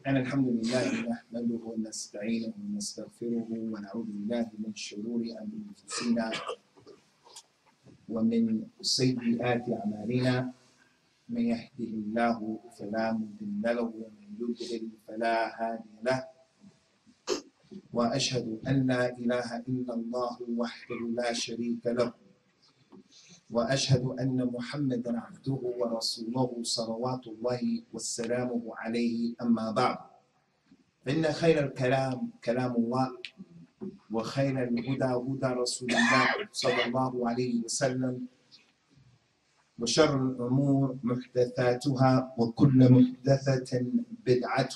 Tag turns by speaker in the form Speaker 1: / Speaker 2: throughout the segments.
Speaker 1: أن الحمد لله نحمده ونستعينه ونستغفره ونعوذ بالله من شرور أنفسنا ومن سيئات أعمالنا. من يهده الله فلا مضل له ومن يضلل فلا هادي له. وأشهد أن لا إله إلا الله وحده لا شريك له. وأشهد أن محمدا عبده ورسوله صلوات الله وسلامه عليه. أما بعد، فإن خير الكلام كلام الله، وخير الهدى هدى رسول الله صلى الله عليه وسلم، وشر الأمور محدثاتها، وكل محدثة بدعة،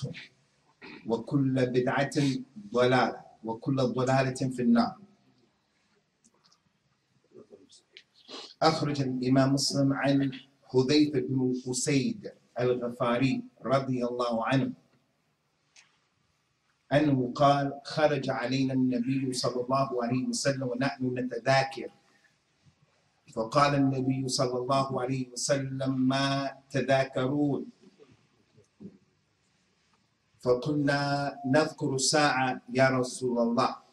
Speaker 1: وكل بدعة ضلالة، وكل ضلالة في النار. أخرج الإمام مسلم عن حذيفة بن أسيد الغفاري رضي الله عنه أنه قال: خرج علينا النبي صلى الله عليه وسلم ونحن نتذاكر، فقال النبي صلى الله عليه وسلم: ما تذاكرون؟ فقلنا: نذكر الساعة يا رسول الله.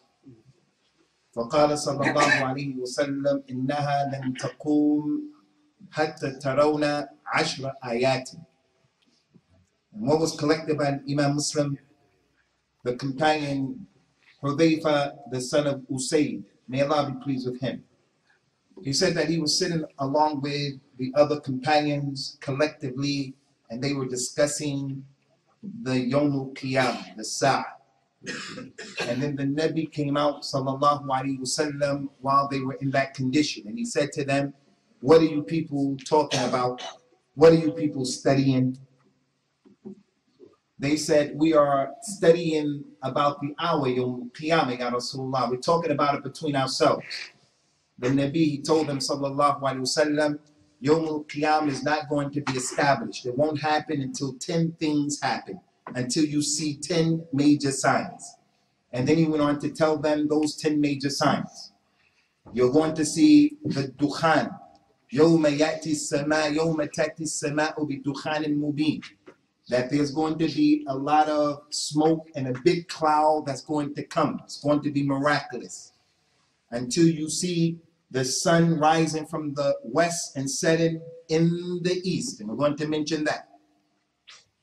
Speaker 1: فقال صلى الله عليه وسلم: إنها لن تقوم حتى ترون 10 آيات. And what was collected by Imam Muslim, the companion Hudhayfa, the son of Usayd, may Allah be pleased with him. He said that he was sitting along with the other companions collectively, and they were discussing the Yawmul Qiyamah, the Sa'ah. And then the Nabi came out, sallallahu alaihi wasallam, while they were in that condition, and he said to them, "What are you people talking about? What are you people studying?" They said, "We are studying about the hour Yawmul Qiyamah, Ya Rasulullah. We're talking about it between ourselves." The Nabi told them, sallallahu alaihi wasallam, Yawmul Qiyamah is not going to be established. It won't happen until 10 things happen, until you see 10 major signs. And then he went on to tell them those 10 major signs. You're going to see the dukhan. يَوْمَ يَأْتِي السَّمَاءُ يَوْمَ تَأْتِي السَّمَاءُ بِدُخَانٍ مُبِينٍ. That there's going to be a lot of smoke and a big cloud that's going to come. It's going to be miraculous. Until you see the sun rising from the west and setting in the east. And we're going to mention that.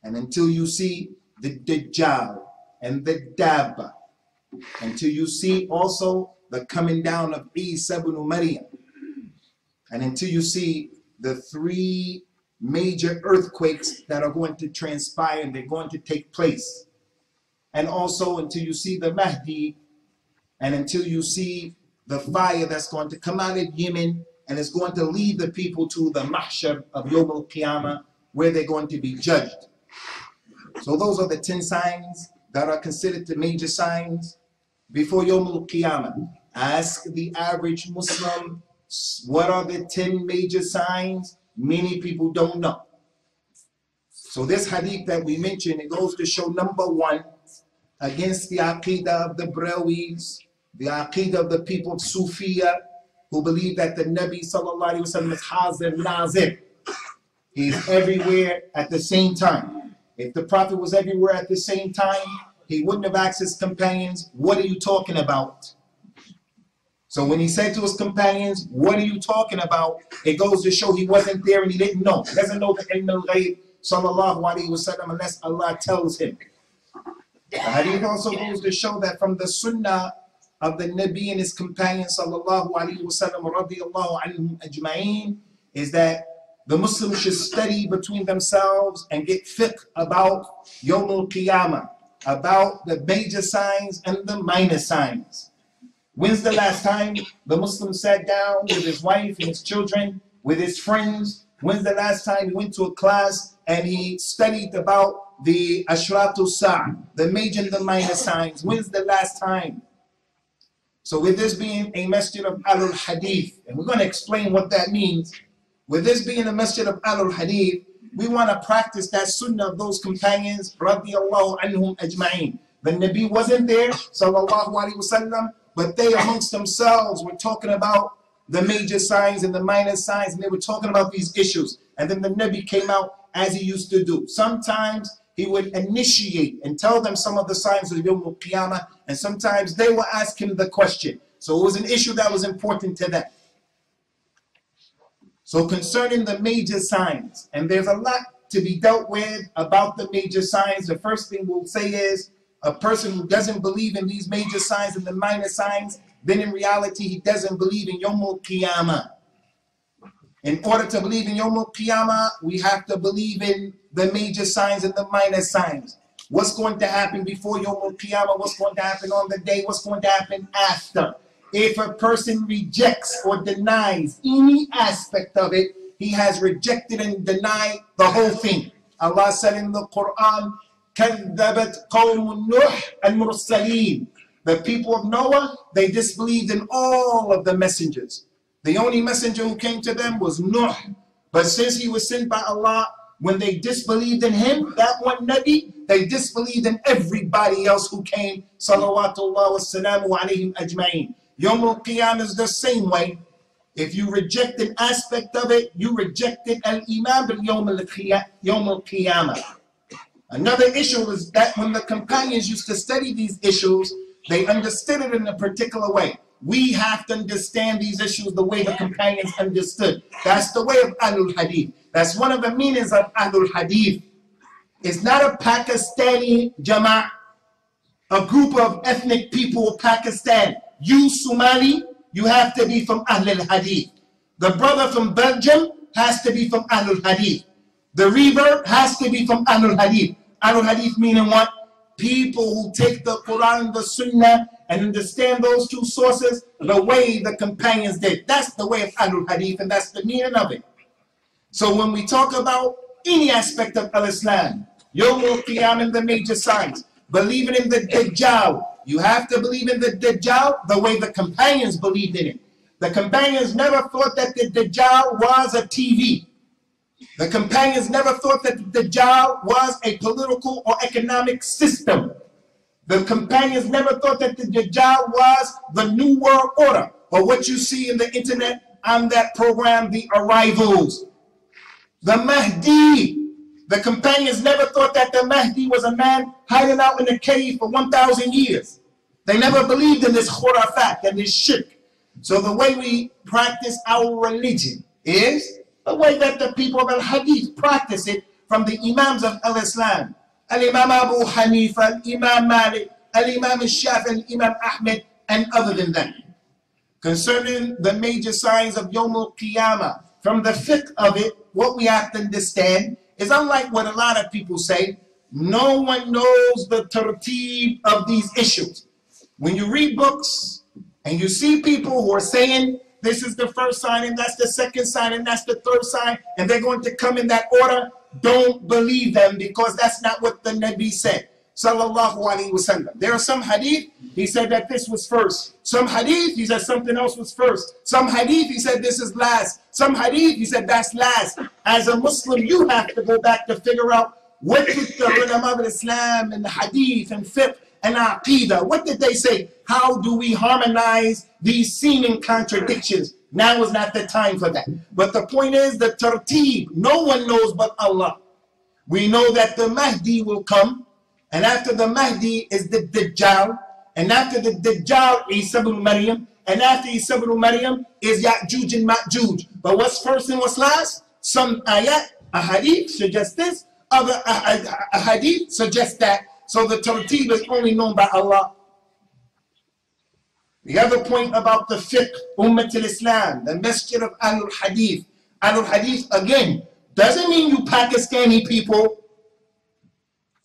Speaker 1: And until you see the Dajjal and the Dabba, until you see also the coming down of Isa ibn Maryam, and until you see the 3 major earthquakes that are going to transpire and they're going to take place, and also until you see the Mahdi, and until you see the fire that's going to come out of Yemen and is going to lead the people to the mahshar of Yawm al-Qiyamah, where they're going to be judged. So those are the 10 signs that are considered the major signs before Yawm al-Qiyamah. Ask the average Muslim, what are the 10 major signs? Many people don't know. So this hadith that we mentioned, it goes to show, number 1, against the aqidah of the Brahwis, the aqidah of the people of Sufiya, who believe that the Nabi sallallahu alaihi wasallam is Hazir Nazir. He's everywhere at the same time. If the Prophet was everywhere at the same time, he wouldn't have asked his companions, "What are you talking about?" So when he said to his companions, "What are you talking about?" it goes to show he wasn't there and he didn't know. He doesn't know the ilm al-ghayb sallallahu alaihi wasallam unless Allah tells him. The hadith also goes to show that from the sunnah of the Nabi and his companions sallallahu alaihi wasallam radiyallahu anhum ajma'een is that the Muslims should study between themselves and get fiqh about Yawm al-Qiyamah, about the major signs and the minor signs. When's the last time the Muslim sat down with his wife and his children, with his friends? When's the last time he went to a class and he studied about the Ashratu Sa', the major and the minor signs? When's the last time? So with this being a masjid of Ahlul Hadeeth, and we're going to explain what that means. With this being a masjid of Ahlul Hadeeth, we want to practice that sunnah of those companions, radiyallahu anhum ajma'een. The Nabi wasn't there, sallallahu alaihi wasallam, but they amongst themselves were talking about the major signs and the minor signs, and they were talking about these issues. And then the Nabi came out as he used to do. Sometimes he would initiate and tell them some of the signs of Yawm al-Qiyamah, and sometimes they will ask him the question. So it was an issue that was important to them. So concerning the major signs, and there's a lot to be dealt with about the major signs. The first thing we'll say is a person who doesn't believe in these major signs and the minor signs, then in reality he doesn't believe in Yawm al-Qiyamah. In order to believe in Yawm al-Qiyamah, we have to believe in the major signs and the minor signs. What's going to happen before Yawm al-Qiyamah? What's going to happen on the day? What's going to happen after? If a person rejects or denies any aspect of it, he has rejected and denied the whole thing. Allah said in the Quran, كَذَّبَتْ قَوْمُ نُوحٍ الْمُرْسَلِينَ. The people of Noah, they disbelieved in all of the messengers. The only messenger who came to them was Nuh. But since he was sent by Allah, when they disbelieved in him, that one Nabi, they disbelieved in everybody else who came. Salawatullah wa salamu alayhim ajma'in. Yawm al-Qiyamah is the same way. If you reject an aspect of it, you rejected al-Imam bil-Yawm al-Qiyamah. Another issue is that when the companions used to study these issues, they understood it in a particular way. We have to understand these issues the way the companions understood. That's the way of Ahlul Hadeeth. That's one of the meanings of Ahlul Hadeeth. It's not a Pakistani Jama'ah, a group of ethnic people of Pakistan. You Somali, you have to be from Ahlul Hadeeth. The brother from Belgium has to be from Ahlul Hadeeth. The revert has to be from Ahlul Hadeeth. Ahlul Hadeeth meaning what? People who take the Quran and the Sunnah and understand those two sources the way the companions did. That's the way of Ahlul Hadeeth, and that's the meaning of it. So when we talk about any aspect of Al-Islam, Yawm al-Qiyamah and the major signs, believing in the Dajjal, you have to believe in the Dajjal the way the companions believed in it. The companions never thought that the Dajjal was a TV. The companions never thought that the Dajjal was a political or economic system. The companions never thought that the Dajjal was the New World Order, or what you see in the internet on that program, The Arrivals. The Mahdi. The companions never thought that the Mahdi was a man hiding out in a cave for 1,000 years. They never believed in this khurafat and this shirk. So the way we practice our religion is the way that the people of Al-Hadith practice it from the Imams of Al-Islam. Al-Imam Abu Hanifa, Al-Imam Malik, Al-Imam Al-Shafi, Al-Imam Ahmed, and other than that. Concerning the major signs of Yawm al-Qiyamah, from the fiqh of it, what we have to understand is, unlike what a lot of people say, no one knows the tartib of these issues. When you read books and you see people who are saying this is the first sign and that's the second sign and that's the third sign and they're going to come in that order, don't believe them, because that's not what the Nabi said. Sallallahu Alaihi Wasallam. There are some hadith, he said that this was first. Some hadith, he said something else was first. Some hadith, he said this is last. Some hadith, he said that's last. As a Muslim, you have to go back to figure out what did the ulama of Islam and the hadith and fiqh and aqidah, what did they say? How do we harmonize these seeming contradictions? Now is not the time for that. But the point is the tartib, no one knows but Allah. We know that the Mahdi will come, and after the Mahdi is the Dajjal, and after the Dajjal, Isa ibn Maryam, and after Isa ibn Maryam is Ya'juj and Ma'juj. But what's first and what's last? Some ayat, a hadith suggest this, other a hadith suggest that. So the tartib is only known by Allah. The other point about the fiqh, Ummat al-Islam, the masjid of Ahlul Hadeeth. Ahlul Hadeeth, again, doesn't mean you Pakistani people.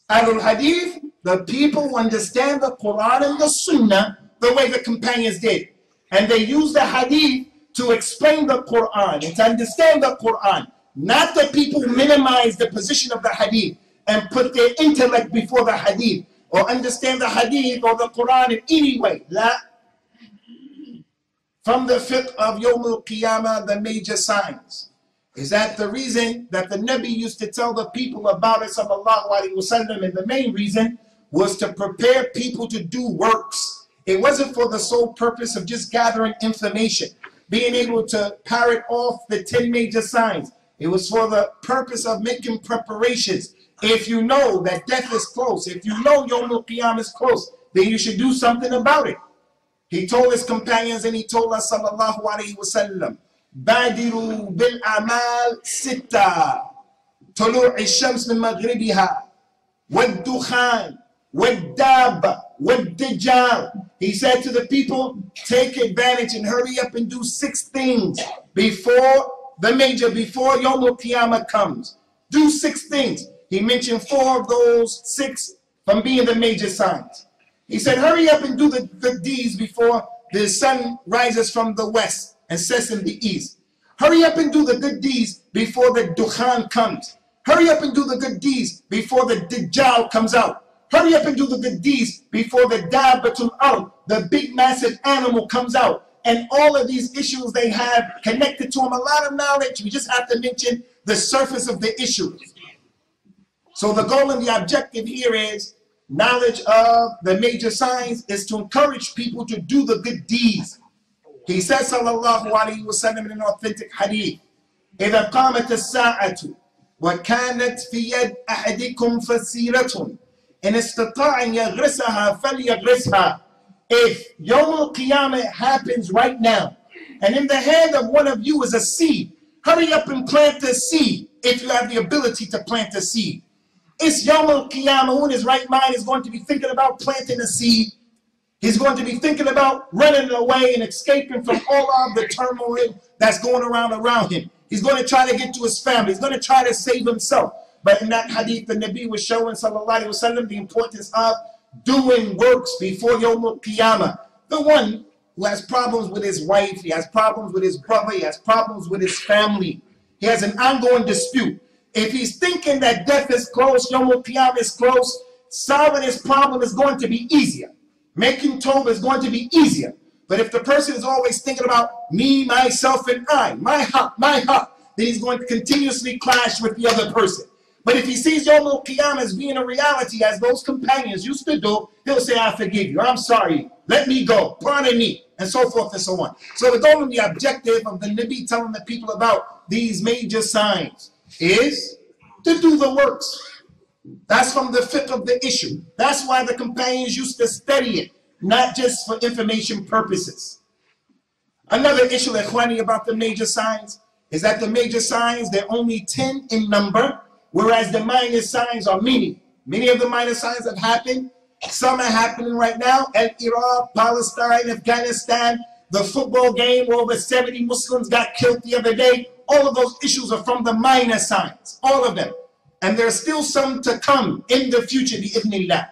Speaker 1: Ahlul Hadeeth, the people who understand the Quran and the Sunnah the way the companions did. And they use the Hadith to explain the Quran and to understand the Quran. Not the people who minimize the position of the Hadith and put their intellect before the Hadith, or understand the Hadith or the Quran in any way. La. From the fiqh of Yawm al-Qiyamah, the major signs. Is that the reason that the Nabi used to tell the people about it, sallallahu alaihi wasallam, and the main reason was to prepare people to do works. It wasn't for the sole purpose of just gathering information, being able to parrot off the 10 major signs. It was for the purpose of making preparations If you know that death is close, if you know Yawm al-Qiyamah is close, then you should do something about it. He told his companions and he told us, sallallahu alayhi wa sallam, Badiru bil amal sitta, tulu'i shams min maghribiha, wad dukhan, wad dab, wad dajjal. He said to the people, take advantage and hurry up and do 6 things before before Yawm al-Qiyamah comes. Do 6 things. He mentioned 4 of those 6 from being the major signs. He said, hurry up and do the good deeds before the sun rises from the west and sets in the east. Hurry up and do the good deeds before the dukhan comes. Hurry up and do the good deeds before the dajjal comes out. Hurry up and do the good deeds before the dabbatul ard, the big massive animal, comes out. And all of these issues they have connected to them, a lot of knowledge. We just have to mention the surface of the issues. So the goal and the objective here is knowledge of the major signs is to encourage people to do the good deeds. He says, sallallahu alayhi wa sallam, in an authentic hadith, إِذَا قَامَتِ السَّاعَةُ وَكَانَتْ فِي يَدْ أَحَدِكُمْ فَسِيرَةٌ إِنْ اسْتَطَاعَ أَنْ يَغْرِسَهَا فَلْيَغْرِسْهَا. If Yawm al-Qiyamah happens right now, and in the hand of one of you is a seed, hurry up and plant the seed if you have the ability to plant the seed. It's Yawm al-Qiyamah, who in his right mind is going to be thinking about planting a seed. He's going to be thinking about running away and escaping from all of the turmoil that's going around him. He's going to try to get to his family. He's going to try to save himself. But in that hadith, the Nabi was showing, sallallahu alayhi wa sallam, the importance of doing works before Yawm al-Qiyamah. The one who has problems with his wife, he has problems with his brother, he has problems with his family. He has an ongoing dispute. If he's thinking that death is close, Yawm al-Qiyamah is close, solving his problem is going to be easier. Making tawbah is going to be easier. But if the person is always thinking about me, myself, and I, my haq, then he's going to continuously clash with the other person. But if he sees Yawm al-Qiyamah as being a reality, as those companions used to do, he'll say, I forgive you, I'm sorry, let me go, pardon me, and so forth and so on. So the goal and the objective of the Nabi telling the people about these major signs is to do the works. That's from the fiqh of the issue. That's why the companions used to study it, not just for information purposes. Another issue, ikhwani, about the major signs is that the major signs, they're only 10 in number, whereas the minor signs are many. Many of the minor signs have happened. Some are happening right now. Iraq, Palestine, Afghanistan, the football game where over 70 Muslims got killed the other day. All of those issues are from the minor signs, all of them. And there's still some to come in the future, bi'idhnillah.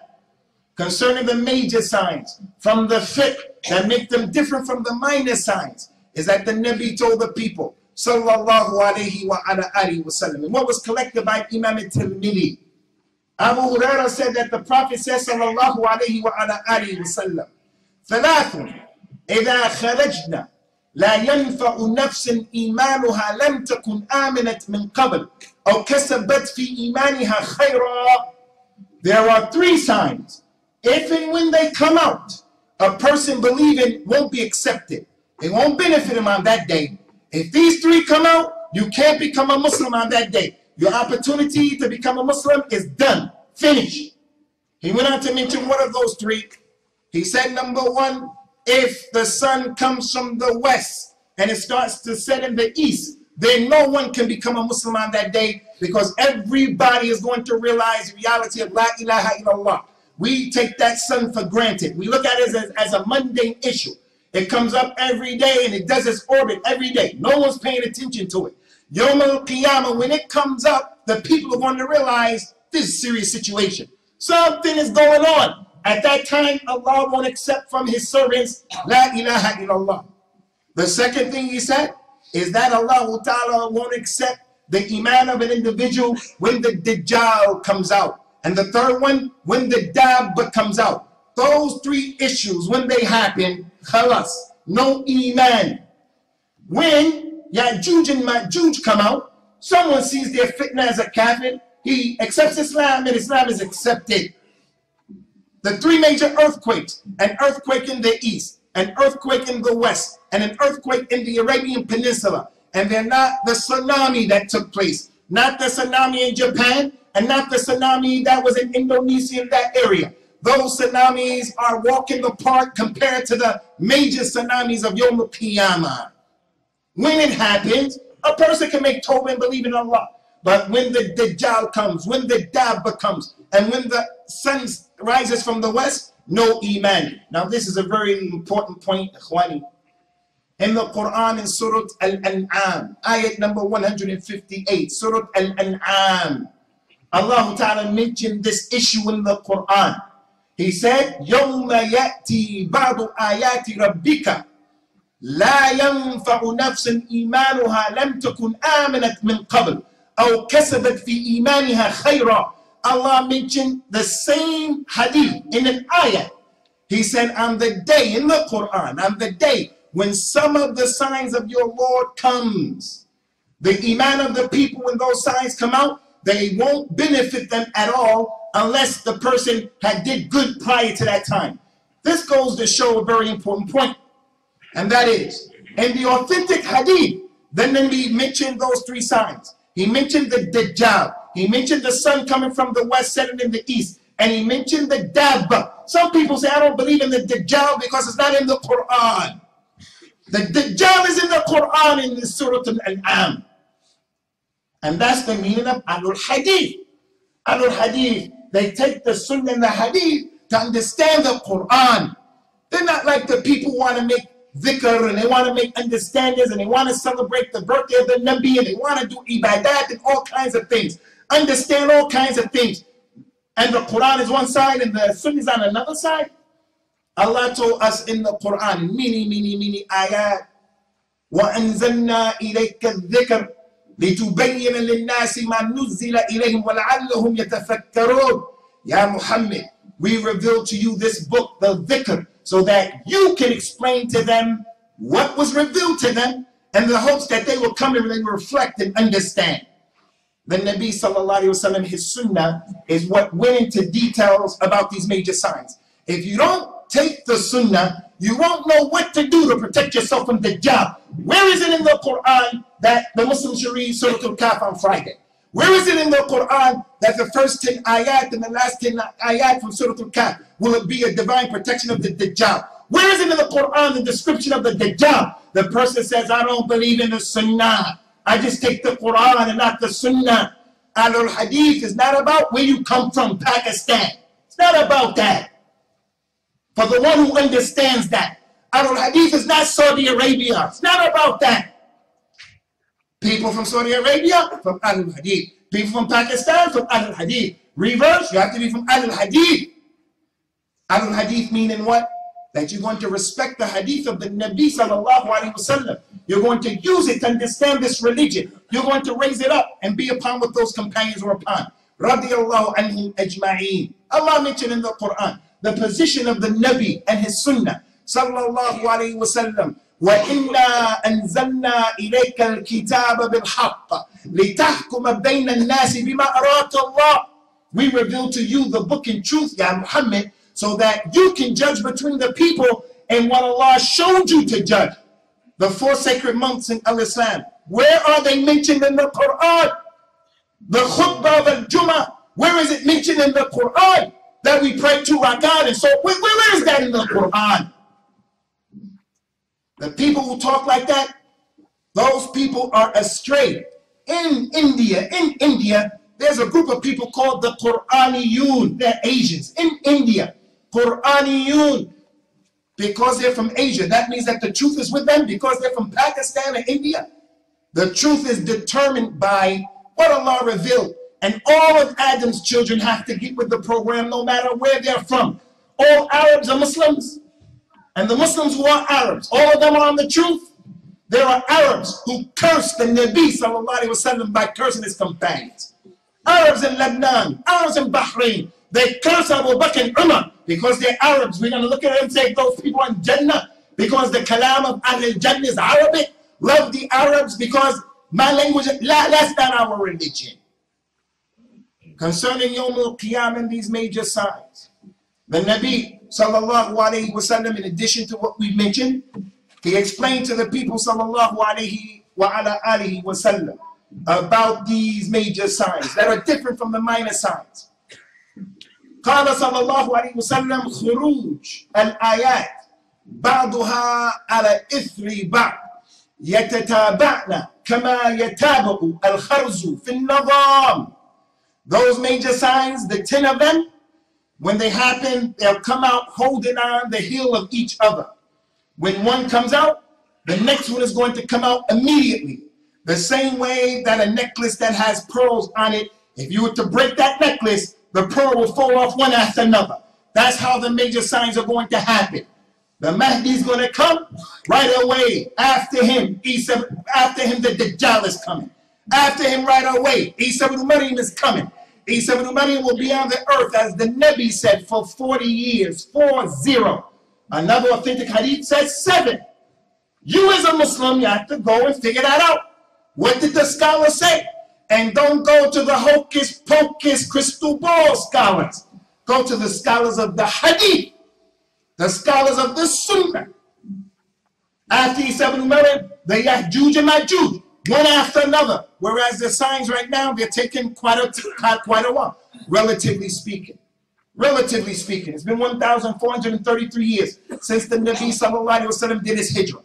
Speaker 1: Concerning the major signs from the fiqh that make them different from the minor signs is that the Nabi told the people, sallallahu alayhi wa ala alihi wa sallam, and what was collected by Imam al-Tirmidhi. Abu Hurairah said that the Prophet says, sallallahu alayhi wa ala alihi wa sallam, ثلاث إذا خرجنا لا ينفع نفس إيمانها لم تكن آمنت من قبل أو كسبت في إيمانها خيرا. There are 3 signs. If and when they come out, a person believing won't be accepted. It won't benefit him on that day. If these 3 come out, you can't become a Muslim on that day. Your opportunity to become a Muslim is done, finished. He went on to mention one of those 3. He said, number 1, if the sun comes from the west and it starts to set in the east, then no one can become a Muslim on that day, because everybody is going to realize the reality of La ilaha illallah. We take that sun for granted. We look at it as a mundane issue. It comes up every day and it does its orbit every day. No one's paying attention to it. Yawm al-Qiyamah, when it comes up, the people are going to realize this is a serious situation. Something is going on. At that time, Allah won't accept from his servants La ilaha illallah. The second thing he said is that Allah Ta'ala won't accept the iman of an individual when the Dajjal comes out. And the third one, when the Dabba comes out. Those 3 issues, when they happen, khalas, no iman. When Ya'juj and Ma'juj come out, someone sees their fitna as a kafir, he accepts Islam and Islam is accepted. The 3 major earthquakes, an earthquake in the east, an earthquake in the west, and an earthquake in the Arabian Peninsula. And they're not the tsunami that took place, not the tsunami in Japan, and not the tsunami that was in Indonesia in that area. Those tsunamis are walk in the park compared to the major tsunamis of Yawm al-Qiyamah. When it happens, a person can make tawbah and believe in Allah. But when the Dajjal comes, when the Dabba comes, and when the sun rises from the west, no iman. Now this is a very important point, ikhwani. In the Quran, in Surah Al-An'am, ayat number 158, Surah Al-An'am, Allah Ta'ala mentioned this issue in the Quran. He said, يَوْمَ يَأْتِي بَعْضُ آيَاتِ رَبِّكَ لَا يَنْفَعُ نَفْسٍ إِيمَانُهَا لَمْ تَكُنْ آمَنَتْ مِنْ قَبْلِ أَوْ كَسَبَتْ فِي إِيمَانِهَا خَيْرًا. Allah mentioned the same hadith in an ayah. He said, on the day, in the Quran, on the day when some of the signs of your Lord comes, the iman of the people, when those signs come out, they won't benefit them at all unless the person had did good prior to that time. This goes to show a very important point, and that is, in the authentic hadith, then we mentioned those three signs. He mentioned the Dajjal, he mentioned the sun coming from the west, setting in the east, and he mentioned the Dabba. Some people say, I don't believe in the Dajjal because it's not in the Quran. The Dajjal is in the Quran in the Surah Al-An'am. And that's the meaning of Ahlul Hadeeth. Ahlul Hadeeth, they take the Sunnah and the Hadith to understand the Quran. They're not like the people who want to make dhikr and they want to make understandings and they want to celebrate the birthday of the Nabi and they want to do ibadat and all kinds of things. Understand all kinds of things. And the Quran is one side and the Sunnah is on another side. Allah told us in the Quran, many ayat, وَأَنزَلْنَا إِلَيْكَ الذِّكْرَ لِتُبَيِّنَ لِلنَّاسِ مَا نُزِّلَ إِلَيْهِمْ وَلَعَلَّهُمْ يَتَفَكَّرُونَ. Ya Muhammad, we revealed to you this book, the dhikr, so that you can explain to them what was revealed to them and the hopes that they will come and they will reflect and understand. The Nabi sallallahu alayhi wa sallam, his sunnah is what went into details about these major signs. If you don't take the sunnah, you won't know what to do to protect yourself from the Dajjal. Where is it in the Quran that the Muslims should read Surah Al-Kahf on Friday? Where is it in the Quran that the first 10 ayat and the last 10 ayat from Surah Al-Kahf will it be a divine protection of the Dajjal? Where is it in the Quran the description of the Dajjal? The person says, I don't believe in the Sunnah. I just take the Quran and not the Sunnah. Ahlul Hadeeth is not about where you come from, Pakistan. It's not about that. For the one who understands that. Ahlul Hadeeth is not Saudi Arabia. It's not about that. People from Saudi Arabia, from Ahlul Hadeeth. People from Pakistan, from Ahlul Hadeeth. Reverse, you have to be from Ahlul Hadeeth. Ahlul Hadeeth meaning what? That you're going to respect the hadith of the Nabi sallallahu alayhi wa sallam. You're going to use it to understand this religion. You're going to raise it up and be upon what those companions were upon. Radiyallahu anhum ajma'een. Allah mentioned in the Quran the position of the Nabi and his sunnah. Sallallahu alayhi wa sallam. وَإِنَّا أَنزَلْنَا إِلَيْكَ الْكِتَابَ بِالْحَقِّ لِتَحْكُمَ بَيْنَ النَّاسِ بِمَا أَرَاكَ اللَّهُ. We reveal to you the book in truth, Ya Muhammad, so that you can judge between the people and what Allah showed you to judge. The 4 sacred months in Al-Islam, where are they mentioned in the Quran? The khutbah of al-Jum'ah, where is it mentioned in the Quran that we pray to our God? And so, where is that in the Quran? The people who talk like that, those people are astray. In India, there's a group of people called the Quraniyun. They're Asians. In India, Quraniyun. Because they're from Asia, that means that the truth is with them. Because they're from Pakistan or India, the truth is determined by what Allah revealed. And all of Adam's children have to get with the program no matter where they're from. All Arabs are Muslims. And the Muslims who are Arabs, all of them are on the truth. There are Arabs who cursed the Nabi sallallahu alayhi wa sallam by cursing his companions. Arabs in Lebanon, Arabs in Bahrain, they curse Abu Bakr and Umar because they're Arabs. We're going to look at them and say those people are in Jannah because the kalam of Ahlul Jannah is Arabic. Love the Arabs because my language, that's not our religion. Concerning Yawm al-Qiyamah and these major signs, the Nabi sallallahu alayhi wa sallam, in addition to what we mentioned, he explained to the people sallallahu alayhi wa ala alihi wa sallam about these major signs that are different from the minor signs. قال صلى الله عليه وسلم خروج الآيات بعضها على إثر بعض يتتابعن كما يتابع الخرز في النظام. Those major signs, the 10 of them, when they happen, they'll come out holding on the heel of each other. When one comes out, the next one is going to come out immediately. The same way that a necklace that has pearls on it, if you were to break that necklace, the pearl will fall off one after another. That's how the major signs are going to happen. The Mahdi is going to come right away. After him, the Dajjal is coming. After him right away, Isa ibn Maryam is coming. Isa ibn Maryam will be on the earth, as the Nabi said, for 40 years. 40. Another authentic hadith says 7. You as a Muslim, you have to go and figure that out. What did the scholars say? And don't go to the hocus pocus crystal ball scholars. Go to the scholars of the hadith, the scholars of the sunnah. After Isa ibn Maryam, the Ya'juj and Ma'juj, one after another. Whereas the signs right now, they're taking quite a while, relatively speaking. Relatively speaking, it's been 1,433 years since the Nabi sallallahu alaihi wasallam did his hijrah.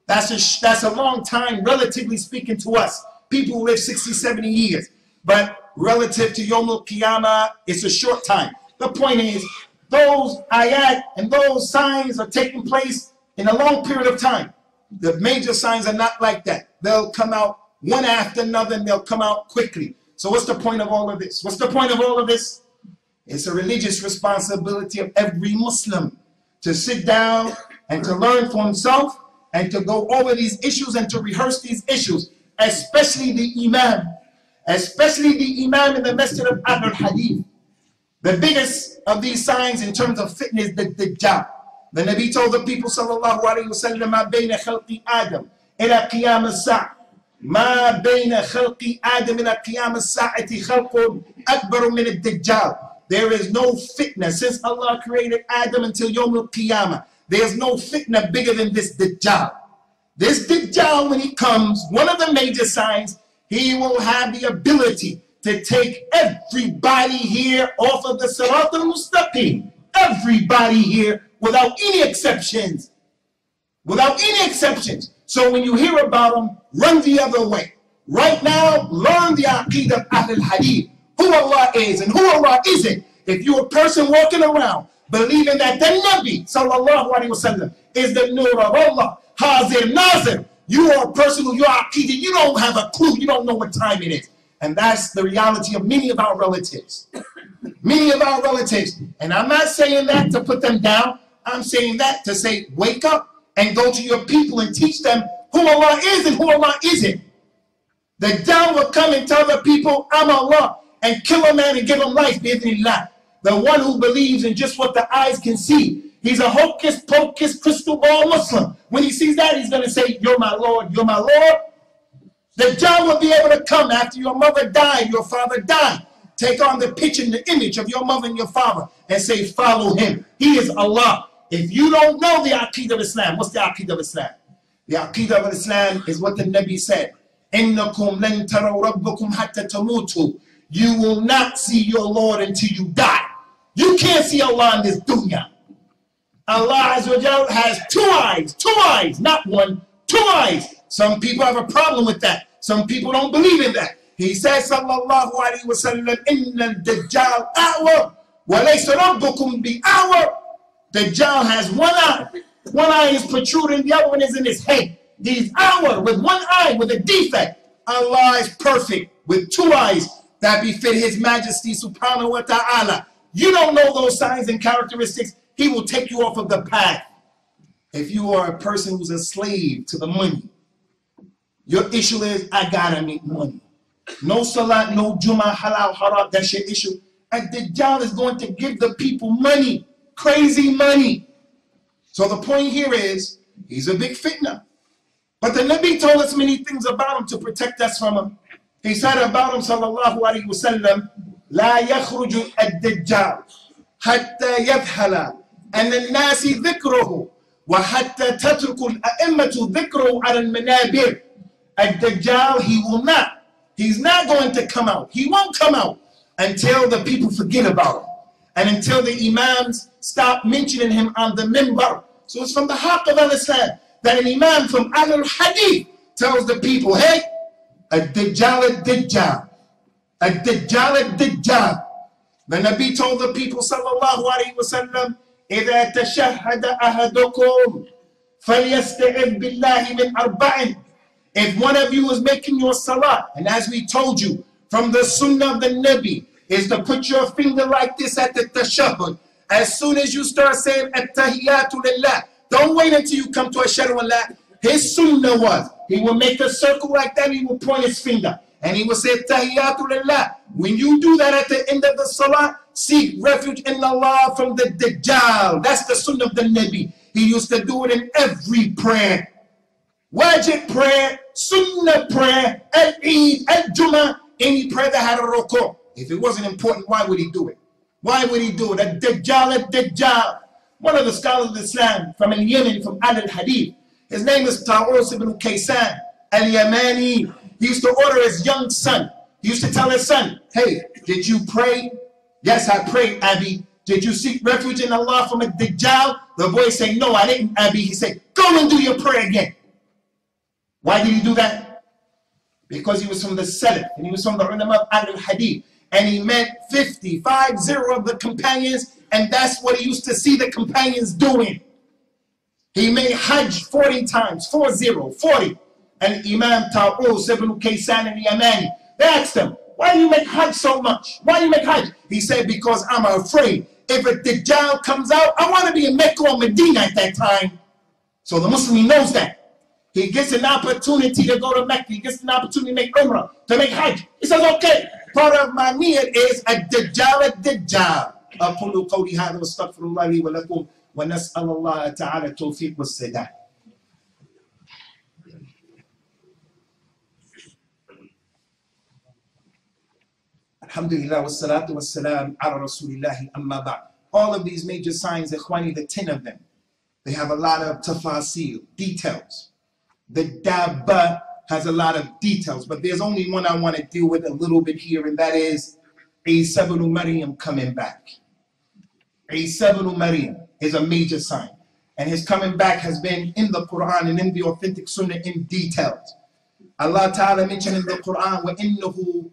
Speaker 1: That's a long time, relatively speaking, to us. People who live 60, 70 years. But relative to Yawm al-Qiyamah, it's a short time. The point is, those ayat and those signs are taking place in a long period of time. The major signs are not like that. They'll come out one after another, and they'll come out quickly. So what's the point of all of this? What's the point of all of this? It's a religious responsibility of every Muslim to sit down and to learn for himself and to go over these issues and to rehearse these issues, especially the Imam in the Masjid of Ahlul Hadeeth. The biggest of these signs in terms of fitness, the Dajjal. The Nabi told the people, sallallahu alayhi wa sallam, مَا بَيْنَ خَلْقِ آدَمْ إِلَى قِيَامِ السَّاعَةِ مَا بَيْنَ خَلْقِ آدَمْ إِلَى قِيَامِ السَّاعَةِ خَلْقٌ أَكْبَرُ مِنَ الدَّجَّالِ. There is no fitna since Allah created Adam until Yawm al-Qiyamah. There's no fitna bigger than this Dajjal. This Dajjal, when he comes, one of the major signs, he will have the ability to take everybody here off of the Sirat al-Mustaqim. Everybody here, without any exceptions. Without any exceptions. So when you hear about him, run the other way. Right now, learn the Aqidah of Ahlul Hadeeth. Who Allah is and who Allah isn't. If you're a person walking around believing that the Nabi sallallahu alaihi wasallam is the Nur of Allah, Hazir Nazir, you are a person who your Aqidah, you don't have a clue, you don't know what time it is. And that's the reality of many of our relatives. Many of our relatives. And I'm not saying that to put them down. I'm saying that to say, wake up and go to your people and teach them who Allah is and who Allah isn't. The Dajjal will come and tell the people, I'm Allah, and kill a man and give him life, bi'idhnillah. The one who believes in just what the eyes can see. He's a hocus pocus crystal ball Muslim. When he sees that, he's going to say, you're my Lord, you're my Lord. The Dajjal will be able to come after your mother died, your father died. Take on the picture and the image of your mother and your father and say, follow him. He is Allah. If you don't know the Aqidah of Islam, what's the Aqidah of Islam? The Aqidah of Islam is what the Nabi said. إِنَّكُمْ لَن تَرَوْا رَبَّكُمْ حَتَّى تَمُوتُوا. You will not see your Lord until you die. You can't see Allah in this dunya. Allah Azza wa Jal has two eyes, not one, 2 eyes. Some people have a problem with that. Some people don't believe in that. He says, sallallahu alayhi wa sallam, inna al-Dajjal a'wa, wa laysa rabbukum bi'a'wa. Dajjal has one eye. One eye is protruding, the other one is in his head. He's a'wa, with one eye, with a defect. Allah is perfect, with 2 eyes that befit his majesty subhanahu wa ta'ala. You don't know those signs and characteristics, he will take you off of the path. If you are a person who's a slave to the money, your issue is, I gotta make money. No salat, no Jummah, halal, haram, that's your issue. And Dajjal is going to give the people money, crazy money. So the point here is, he's a big fitna. But the Nabi told us many things about him to protect us from him. He said about him, sallallahu alayhi wa sallam, لا يخرج الدجال حتى يذهل أن الناس ذكره وحتى تترك الأئمة ذكره على المنابر. الدجال, he will not He's not going to come out. He won't come out until the people forget about him. And until the imams stop mentioning him on the minbar. So it's from the heart of Islam that an imam from Ahlul Hadeeth tells the people, hey, ad-Dajjal, ad-Dajjal, ad-Dajjal, ad-Dajjal. The Nabi told the people, sallallahu alayhi wa sallam, إِذَا تَشَهَّدَ أَحَدُكُمْ فَلْيَسْتَعِذْ بِاللَّهِ مِنْ أَرْبَعٍ. If one of you is making your salah, and as we told you, from the sunnah of the Nabi, is to put your finger like this at the tashahhud. As soon as you start saying at-tahiyyatu lillah, don't wait until you come to ashhadu an la. His sunnah was, he will make a circle like that, he will point his finger, and he will say at-tahiyyatu lillah. When you do that at the end of the salah, seek refuge in Allah from the Dajjal. That's the sunnah of the Nabi. He used to do it in every prayer. Wajib prayer, sunnah prayer, al-Eid, al-Jum'ah, any prayer that had a ruku'. If it wasn't important, why would he do it? Why would he do it? Ad-Dajjal, ad-Dajjal. One of the scholars of Islam from Yemen, from Ahlul Hadeeth, his name is Tawus ibn Kaysan al-Yamani. He used to order his young son. He used to tell his son, hey, did you pray? Yes, I prayed, Abi. Did you seek refuge in Allah from a Dajjal? The boy said, no, I didn't, Abi. He said, go and do your prayer again. Why did he do that? Because he was from the Salaf, and he was from the ulama of Ahlul Hadith, and he met 50 of the companions, and that's what he used to see the companions doing. He made Hajj 40 times, 40. And Imam Tawus ibn Kaysan al-Yamani, they asked him, why do you make Hajj so much? Why do you make Hajj? He said, because I'm afraid if a Dajjal comes out, I want to be in Mecca or Medina at that time. So the Muslim knows that. He gets an opportunity to go to Mecca. He gets an opportunity to make Umrah, to make Hajj. He says, okay, part of my niyat is ad-Dajjal, ad-Dajjal. أقول قولي هذا واستغفر الله لي ولكم ونسأل الله تعالى التوفيق والسداد. Alhamdulillah wassalatu wassalam ala rasulillahi amma ba'd. All of these major signs, ikhwani, the 10 of them, they have a lot of tafasil, details. The Dabba has a lot of details, but there's only one I want to deal with a little bit here, and that is Isa ibn Maryam coming back. Isa ibn Maryam is a major sign, and his coming back has been in the Quran and in the authentic Sunnah in details. Allah Ta'ala mentioned in the Quran, وَإِنَّهُ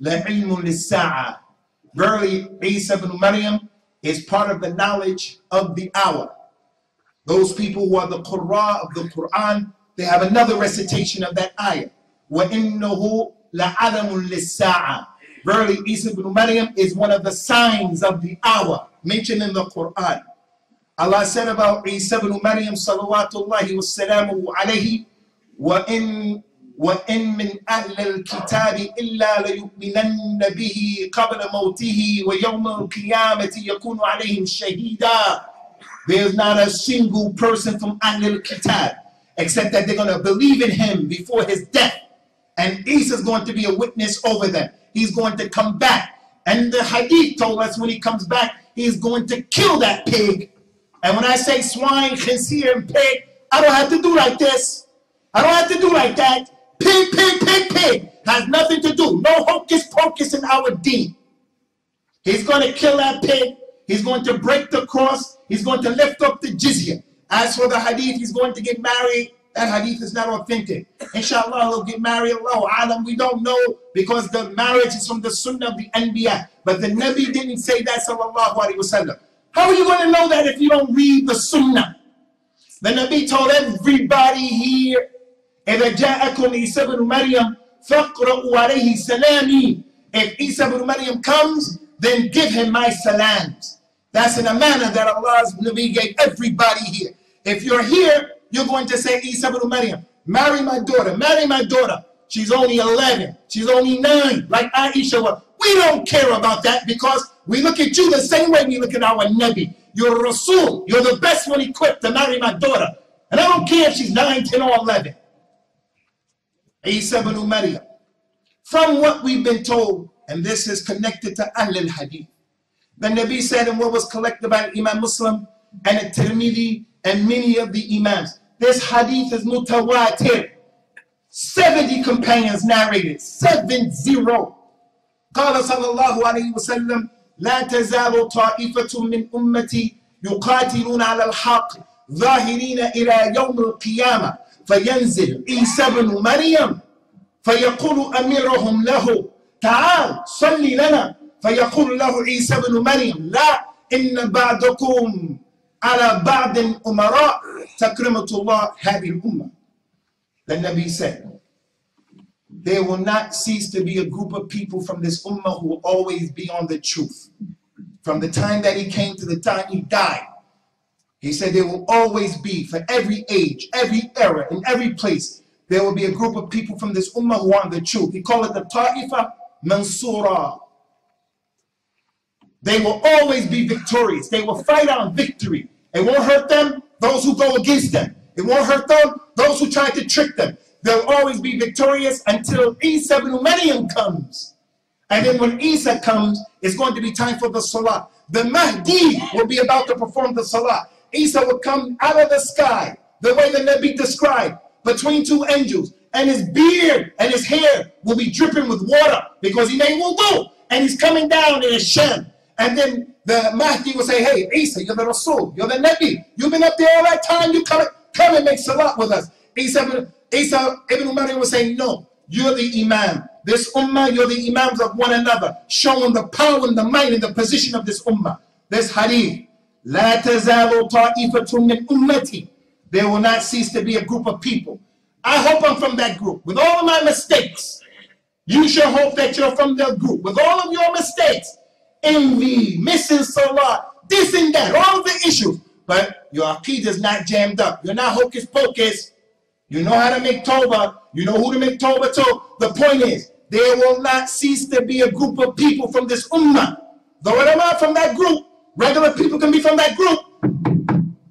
Speaker 1: لَعِلْمٌ لِلسَّاعَةِ. Verily, Isa ibn Maryam is part of the knowledge of the hour. Those people who are the Qurra of the Quran, they have another recitation of that ayah. وَإِنَّهُ لَعَلَمٌ لِلسَّاعَةِ. Verily, Isa ibn Maryam is one of the signs of the hour mentioned in the Quran. Allah said about Isa ibn Maryam, salawatullahi wa salamuhu alayhi, وَإِن مِّنْ أَهْلِ الْكِتَابِ إِلَّا لَيُؤْمِنَنَّ بِهِ قَبْلَ مَوْتِهِ وَيَوْمَ الْقِيَامَةِ يَكُونُ عَلَيْهِمْ شَهِيدًا. There's not a single person from Ahlul Kitab except that they're going to believe in him before his death. And Isa is going to be a witness over them. He's going to come back. And the hadith told us when he comes back, he's going to kill that pig. And when I say swine, khinzir, and pig, I don't have to do like this. I don't have to do like that. Pig, pig, pig, pig. Has nothing to do. No hocus pocus in our deen. He's going to kill that pig. He's going to break the cross. He's going to lift up the jizya. As for the hadith, he's going to get married. That hadith is not authentic. Inshallah, he'll get married. Allahu alam, we don't know, because the marriage is from the sunnah of the anbiya. But the Nabi didn't say that, sallallahu alayhi wa sallam. How are you going to know that if you don't read the sunnah? The Nabi told everybody here, إِذَا جَاءَكُمْ Isa ibn Maryam فَقْرَأُوا عَلَيْهِ سَلَامِي. If Isa ibn Maryam comes, then give him my salams. That's an amana that Allah's Nabi gave everybody here. If you're here, you're going to say, Isa ibn Maryam, marry my daughter, marry my daughter. She's only 11, she's only 9, like Aisha was. We don't care about that, because we look at you the same way we look at our Nabi. You're a Rasul, you're the best one equipped to marry my daughter. And I don't care if she's 9, 10, or 11. Isa ibn Maryam. From what we've been told, and this is connected to Ahlul Hadeeth, the Nabi said, and what was collected by Imam Muslim and At-Tirmidhi and many of the Imams, this hadith is mutawatir. 70 companions narrated, 70. قال صلى الله عليه وسلم لا تزال طائفة من أمتي يقاتلون على الحق ظاهرين إلى يوم القيامة فينزل عيسى بن مريم فيقول أميرهم له تعال صلي لنا فيقول له عيسى بن مريم لا إن بعضكم على بعض أمراء تكرمة الله هذه الأمة. The Nabi said, there will not cease to be a group of people from this ummah who will always be on the truth. From the time that he came to the time he died, he said there will always be, for every age, every era, in every place, there will be a group of people from this ummah who are on the truth. He called it the Ta'ifa Mansura. They will always be victorious. They will fight on victory. It won't hurt them, those who go against them. It won't hurt them, those who try to trick them. They'll always be victorious until Isa ibn Maryam comes. And then when Isa comes, it's going to be time for the Salah. The Mahdi will be about to perform the Salah. Isa will come out of the sky, the way the Nabi described, between two angels. And his beard and his hair will be dripping with water because he made wudu. And he's coming down in his Shem. And then the Mahdi will say, hey, Isa, you're the Rasul, you're the Nabi. You've been up there all that time, you come and make Salat with us. Isa ibn Maryam will say, no, you're the Imam. This ummah, you're the Imams of one another, showing the power and the might and the position of this ummah. This hadith, لا تزال طائفة من أمتي. There will not cease to be a group of people. I hope I'm from that group. With all of my mistakes, you should hope that you're from the group. With all of your mistakes, envy, missing salah, this and that, all of the issues. But your aqeedah is not jammed up. You're not hocus pocus. You know how to make tawbah. You know who to make tawbah to. The point is, there will not cease to be a group of people from this ummah. The ulama from that group, regular people can be from that group.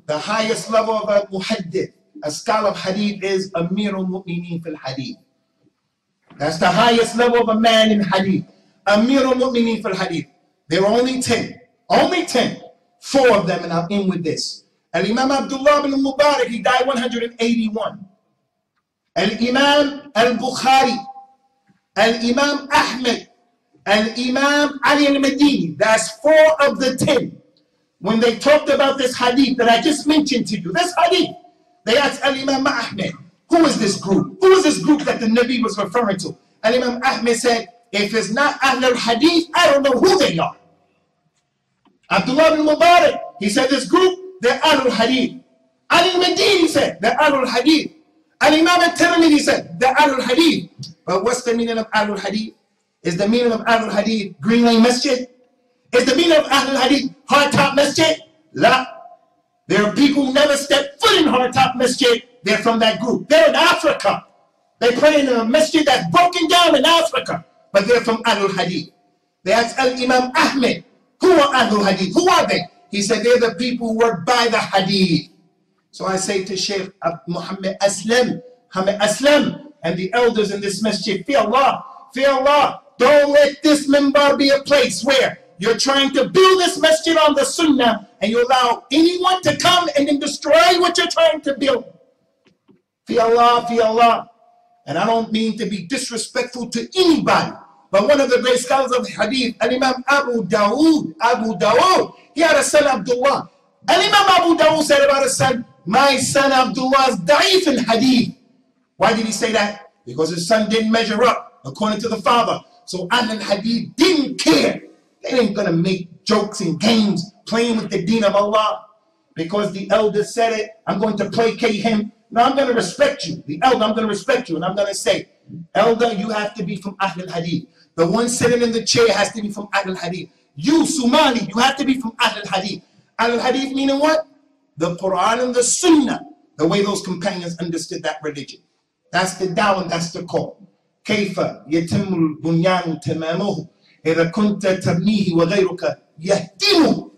Speaker 1: The highest level of a muhaddith, a scholar of hadith, is Amirul Mu'mineen fil hadith. That's the highest level of a man in hadith. Amirul Mu'mineen fil hadith. There were only 10. Only 10. 4 of them, and I'll end with this. Al-Imam Abdullah bin Mubarak, he died 181. Al-Imam Al-Bukhari, Al-Imam Ahmed, Al-Imam Ali al-Madini. That's 4 of the 10. When they talked about this hadith that I just mentioned to you, this hadith, they asked Al-Imam Ahmed, who is this group? Who is this group that the Nabi was referring to? Al-Imam Ahmed said, if it's not Ahlul Hadeeth, I don't know who they are. Abdullah bin Mubarak, he said this group, they're Ahlul Hadeeth. Ali al-Madini said, they're Ahlul Hadeeth. Al-Imam al-Tirmidhi said, they're Ahlul Hadeeth. But what's the meaning of Ahlul Hadeeth? Is the meaning of Ahlul Hadeeth Green Lane Masjid? Is the meaning of Ahlul Hadeeth Hard Top Masjid? La. There are people who never step foot in Hard Top Masjid. They're from that group. They're in Africa. They pray in a masjid that's broken down in Africa. But they're from Ahlul Hadeeth. They asked Al-Imam Ahmed, who are Ahlul Hadeeth? Who are they? He said, they're the people who work by the Hadith. So I say to Shaykh Muhammad Aslam, and the elders in this masjid, fear Allah, fear Allah. Don't let this minbar be a place where you're trying to build this masjid on the sunnah and you allow anyone to come and then destroy what you're trying to build. Fear Allah, fear Allah. And I don't mean to be disrespectful to anybody, but one of the great scholars of hadith, Al-Imam Abu Dawood, he had a son, Abdullah. Al-Imam Abu Dawood said about his son, my son Abdullah is da'if in hadith. Why did he say that? Because his son didn't measure up according to the father. So Ahlul Hadith didn't care. They ain't gonna make jokes and games playing with the deen of Allah. Because the elder said it, I'm going to placate him. No, I'm going to respect you. The elder, I'm going to respect you. And I'm going to say, elder, you have to be from Ahlul Hadith. The one sitting in the chair has to be from Ahlul Hadith. You, Somali, you have to be from Ahlul Hadith. Ahlul Hadith meaning what? The Quran and the Sunnah. The way those companions understood that religion. That's the da'wah and that's the call. كيف يتم البنيان تمامه إذا كنت تبنيه وغيرك يهدمه.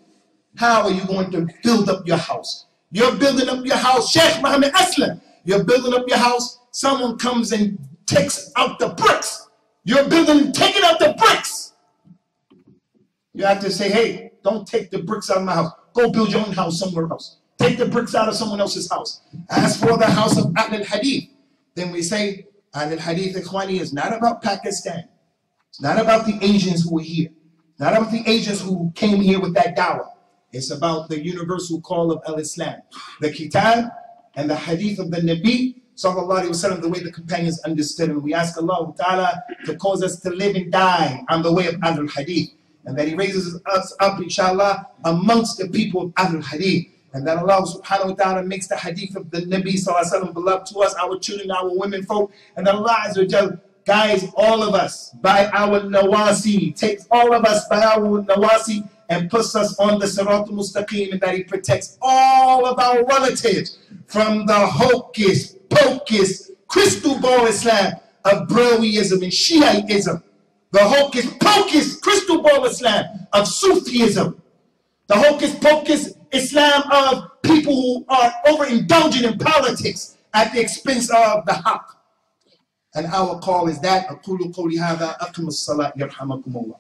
Speaker 1: How are you going to build up your house? You're building up your house, Sheikh Muhammad Aslam. You're building up your house. Someone comes and takes out the bricks. You're building, taking out the bricks. You have to say, hey, don't take the bricks out of my house. Go build your own house somewhere else. Take the bricks out of someone else's house. As for the house of Ahlul Hadith, then we say, Ahlul Hadeeth, Ikhwani, is not about Pakistan. It's not about the Asians who were here. Not about the Asians who came here with that dawah. It's about the universal call of Al-Islam. The Kitab and the Hadith of the Nabi, sallallahu alayhi wa sallam, the way the companions understood it. We ask Allah Ta'ala to cause us to live and die on the way of Ahlul Hadeeth. And that He raises us up, inshallah, amongst the people of Ahlul Hadeeth. And that Allah subhanahu wa ta'ala makes the hadith of the Nabi sallallahu alayhi wa sallam beloved to us, our children, our women folk. And that Allah Azza wa Jal guides all of us by our nawasi, takes all of us by our nawasi and puts us on the Siratul Mustaqim, and that He protects all of our relatives from the hocus pocus crystal ball Islam of Brawiism and Shiitism, the hocus pocus crystal ball Islam of Sufism, the hocus pocus Islam of people who are overindulgent in politics at the expense of the haqq. And our call is that. أقول قولي هذا أقم الصلاة يرحمكم الله.